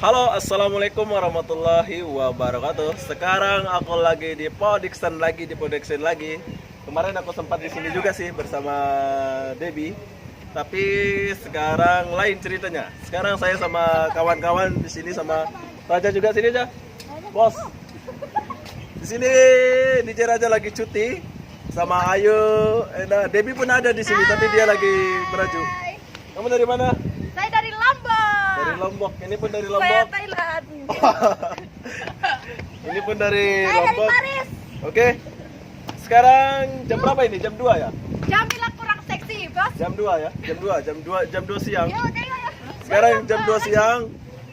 Halo, assalamualaikum warahmatullahi wabarakatuh. Sekarang aku lagi di Podiksen lagi. Kemarin aku sempat di sini juga sih bersama Debbie. Tapi sekarang lain ceritanya. Sekarang saya sama kawan-kawan di sini sama Raja juga sini aja. Bos. Di sini DJ Raja lagi cuti sama Ayu. Debbie pun ada di sini tapi dia lagi merajuk. Kamu dari mana? Saya dari Lombok. Dari Lombok. Ini pun dari Lombok. Saya Thailand. Ini pun dari Saya dari Lombok. Paris. Oke. Sekarang jam berapa ini? Jam 2 ya? Jam bilang kurang seksi, bos. Jam 2 ya? Jam 2 siang. Yo, tengok ya. Sekarang jam 2 siang.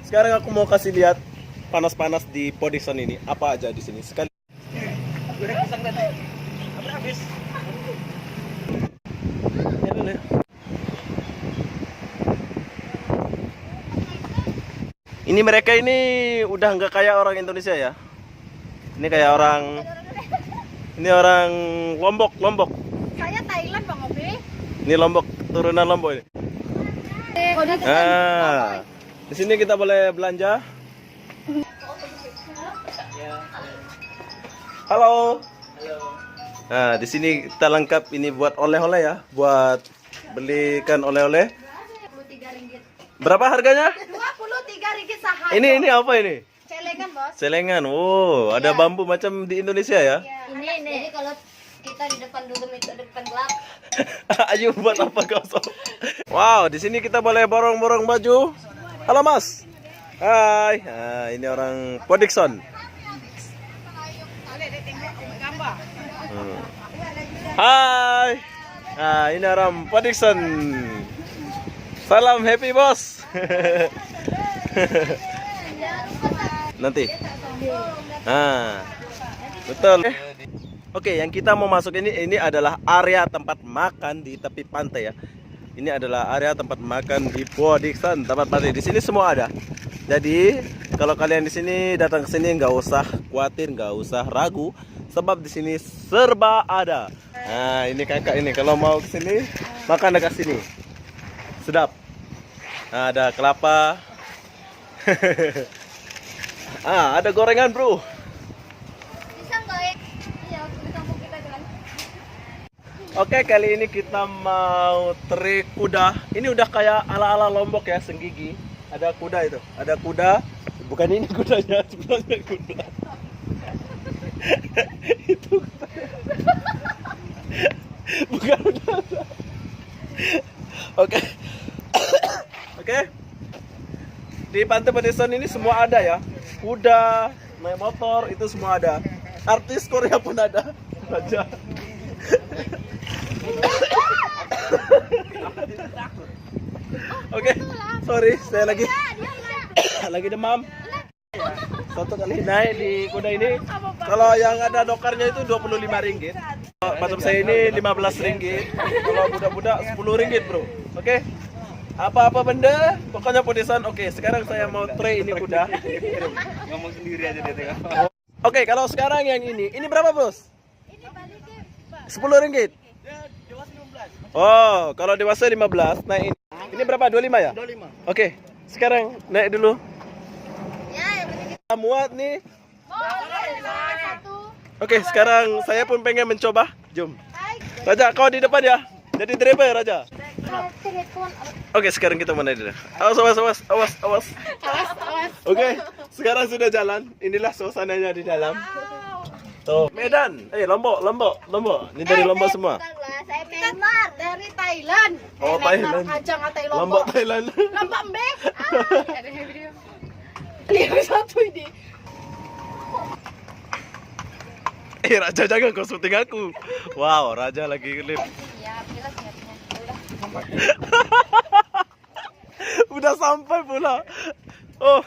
Sekarang aku mau kasih lihat panas-panas di Podiksen ini. Apa aja di sini? Sekali. Ini mereka ini udah nggak kayak orang Indonesia ya. Ini kayak orang Lombok. Saya Thailand, Bang Obi. Ini Lombok, turunan Lombok ini. Ah, di sini kita boleh belanja. Halo. Nah, di sini kita lengkap ini buat oleh-oleh ya, buat belikan oleh-oleh. 23 ringgit. Berapa harganya? 23 ringgit saham. Ini apa ini? Celengan, bos. Celengan. Oh, ada bambu macam di Indonesia ya? Ini. Jadi kalau kita di depan dugem itu depan gelap. Ayo buat apa kau sob? Wow, di sini kita boleh borong-borong baju. Halo Mas. Hai. Nah, ini orang Podiksen. Hai. Nah, ini orang Podiksen. Salam happy bos. Nanti. Nah, betul. Oke, yang kita mau masuk ini adalah area tempat makan di tepi pantai ya. Ini adalah area tempat makan di Podiksen, tempat pantai. Di sini semua ada. Jadi, kalau kalian di sini datang ke sini nggak usah khawatir, nggak usah ragu, sebab di sini serba ada. Nah, ini kakak ini kalau mau ke sini makan dekat sini. Sedap. Nah, ada kelapa. Ada gorengan, bro. Bisa enggak ya? Iya, di kampung kita kan. Oke, kali ini kita mau trik kuda. Ini udah kayak ala-ala Lombok ya, Senggigi. Ada kuda itu, ada kuda. Bukan ini kudanya, sebenarnya kuda. Itu kuda. Bukan kuda. Oke. Oke. Di Pantai Podiksen ini semua ada ya. Kuda, naik motor, itu semua ada. Artis Korea pun ada. Raja. Oke, sorry, saya lagi demam. Satu kali naik di kuda ini. Kalau yang ada dokarnya itu 25 ringgit. Macam saya ini 15 ringgit. Kalau budak-budak 10 ringgit, bro. Oke. Apa-apa benda, pokoknya Podiksen. Oke, sekarang saya mau try ini kuda. Ngomong sendiri aja dia tengok. Oke, kalau sekarang yang ini berapa, Bos? Ini balikin, Pak. 10 ringgit. Oh, kalau dewasa 15. Nah, ini berapa? 25 ya? 25. Oke, sekarang naik dulu. Ya, yang penting Kita muat nih. boleh satu. Oke, sekarang saya pun pengen mencoba. Jom. Hai. Raja, kau di depan ya. Jadi driver, Raja. Telepon. Oke, sekarang kita mana dulu. Awas. Oke, sekarang sudah jalan. Inilah suasananya di dalam. Tuh, Medan. Lombok. Ini dari Lombok semua. Saya Myanmar dari Thailand. Oh, Thailand. Aja ngatai Lombok, Lombok. Thailand. Lombok Mbek. Ada video. Lihat satu ini. Raja jangan kau syuting aku. Wow, Raja lagi klip. Siap, jelas siapnya. Udah sampai pula. Oh,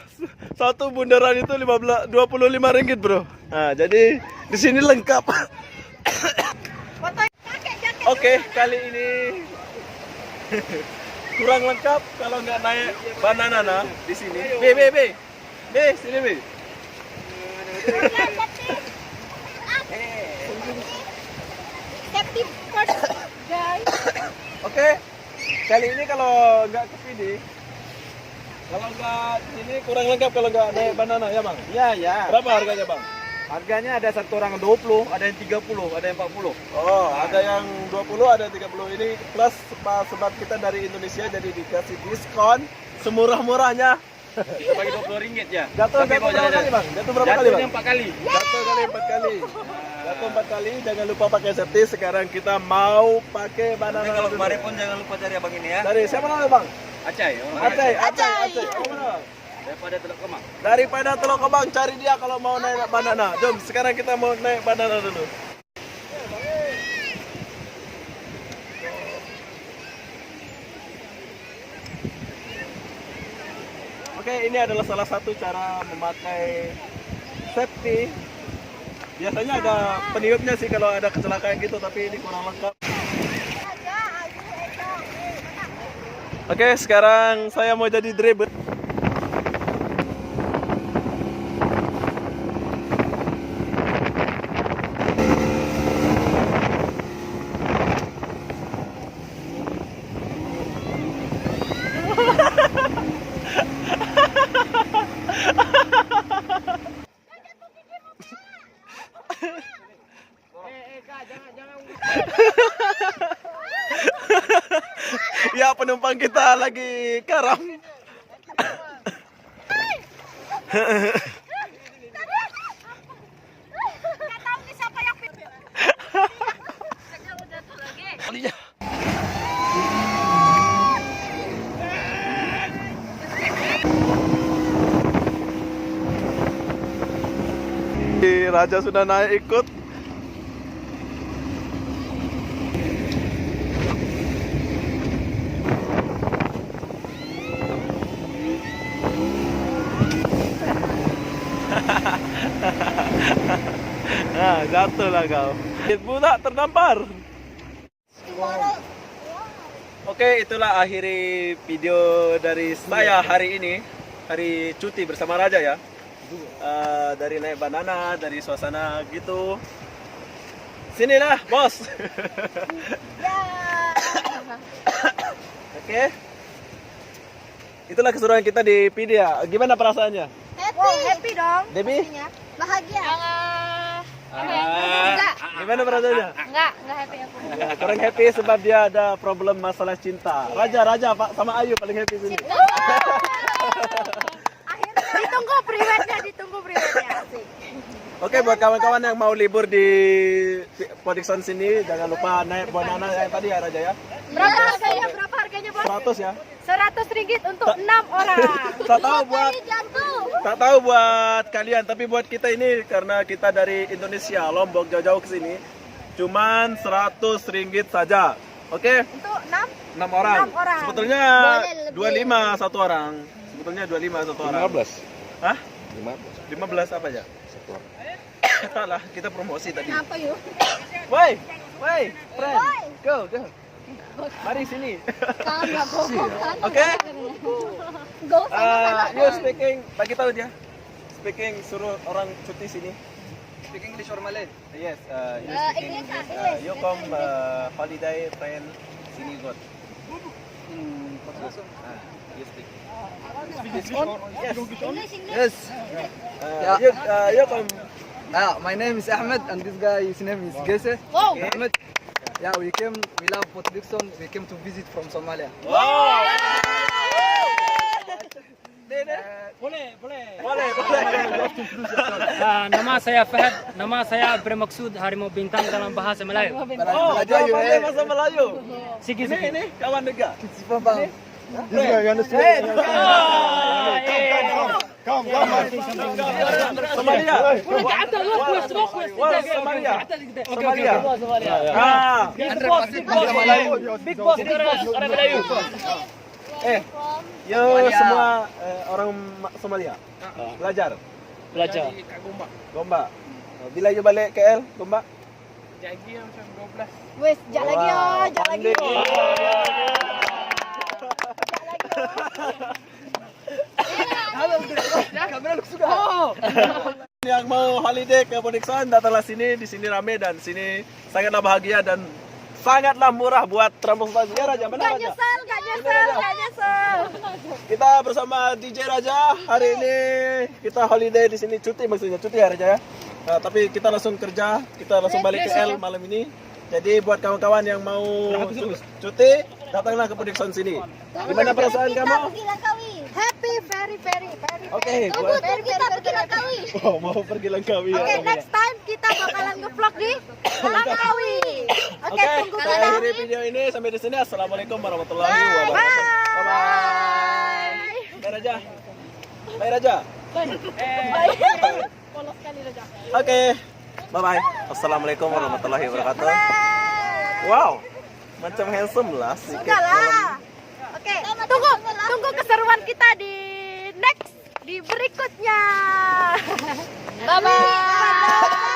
satu bundaran itu 25 ringgit, bro. Nah, jadi di sini lengkap. Foto pakai jaket. Oke, kali ini kurang lengkap kalau nggak naik banana di sini. B, sini B. Safety first, guys. Oke, kali ini kalau nggak ke sini, Kalau nggak ini kurang lengkap kalau nggak naik banana ya bang. Iya, ya. Berapa harganya bang? Harganya ada satu orang 20, ada yang 30, ada yang 40. Oh, ada yang 20, ada 30. Ini plus sebab kita dari Indonesia jadi dikasih diskon semurah-murahnya. Kita bagi 20 ringgit ya. Jatuh Tapi berapa mau jalan-jalan. kali bang? Jatuh berapa kali bang? Jatuhnya 4 kali. Jatuh kali 4 kali. Jatuh 4 kali. Jangan lupa pakai safety. Sekarang kita mau pakai banana. Tapi kalau dulu. kemarin pun jangan lupa cari abang ini ya. Dari siapa namanya bang? Acai, orang Acai. Oh, mana? Daripada Teluk Kemang. Daripada Teluk Kebang cari dia kalau mau naik banana. Jom, sekarang kita mau naik banana dulu. Oke, ini adalah salah satu cara memakai safety. Biasanya ada peniupnya sih kalau ada kecelakaan gitu, tapi ini kurang lengkap. Oke, sekarang saya mau jadi driver. Ya, penumpang kita lagi karam. Raja sudah naik ikut. Nah, jatuh lah kau. Pula terdampar. Oke, itulah akhiri video dari saya hari ini. Hari cuti bersama Raja ya. Dari naik banana, dari suasana gitu. Sinilah, bos. Oke. Itulah keseruan kita di Pidia. Gimana perasaannya? Happy dong. Debbie? pastinya. Bahagia. Gimana perasaannya? Enggak happy aku. Ya, kurang happy sebab dia ada problem masalah cinta. Raja Pak sama Ayu paling happy sini. Ditunggu priwetnya. Asik. Oke, buat kawan-kawan yang mau libur di Podikson sini, jangan lupa naik banana yang tadi ya Raja ya. Berapa harganya, Bos? 100 ya. 100 ringgit untuk 6 orang. Tak tahu buat kalian, tapi buat kita ini karena kita dari Indonesia, Lombok jauh-jauh ke sini, cuman 100 ringgit saja. Oke? Untuk 6 orang. 6 orang. Sebetulnya Boleh 25 satu orang. Sebetulnya 25 satu orang. 15. Hah? 15. 15 apa aja? Satu orang. Salah, kita promosi tadi. Apa yuk? Woi, friend. Go. Mari sini. Kan enggak bohong kan? Oke? Go sana. You speaking, bagi tahu dia. Speaking suruh orang cuti sini. Speak English or Malay? Yes, you speaking English, English. English. You come holiday friend sini got. You speak. Yes. English. Yes. You come. My name is Ahmed and this guy, his name is Gese. Wow. Ahmed. Yeah, we love Port Dickson. We came to visit from Somalia. Wow. Boleh. Boleh. Nama saya Fahad. Nama saya bermaksud harimau bintang dalam bahasa Melayu. Oh, dia pandai bahasa Melayu. Sikit. Ini kawan juga. Somalia. Somalia. Big boss orang Melayu. Yo semua orang Somalia. Belajar. Gomba. Bila you balik KL, Gomba? Wes, jak lagi ya, jak lagi. Yang mau holiday ke Podikson datanglah sini, di sini rame dan sini sangatlah bahagia dan sangatlah murah buat transportasi. Ya Raja, benar Raja? Gak nyesel. Kita bersama DJ Raja hari ini kita holiday di sini, cuti maksudnya, cuti ya Raja ya. Nah, tapi kita langsung kerja, kita langsung balik ke L malam ini. Jadi buat kawan-kawan yang mau cuti, datanglah ke Pudikson sini. Gimana perasaan kamu? Happy, very. Oke, Tunggu kita pergi Langkawi. oh, mau pergi Langkawi ya. Oke, next time kita bakalan nge-vlog di Langkawi. Oke, Oke, tunggu saya kita. akhiri video ini sampai di sini. Assalamualaikum warahmatullahi wabarakatuh. Bye. Bye Raja. Bye Raja. Polos sekali Raja. Oke. Bye bye. Assalamualaikum warahmatullahi wabarakatuh. Wow. Macam handsome lah sedikit. Sudah lah. Oke, tunggu keseruan kita di next, di berikutnya. Bye bye.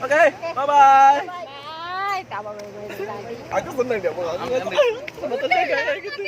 Oke, bye bye. Bye. Tambah lagi. Aku senang dia pulang. Sama terjaga kayak gitu.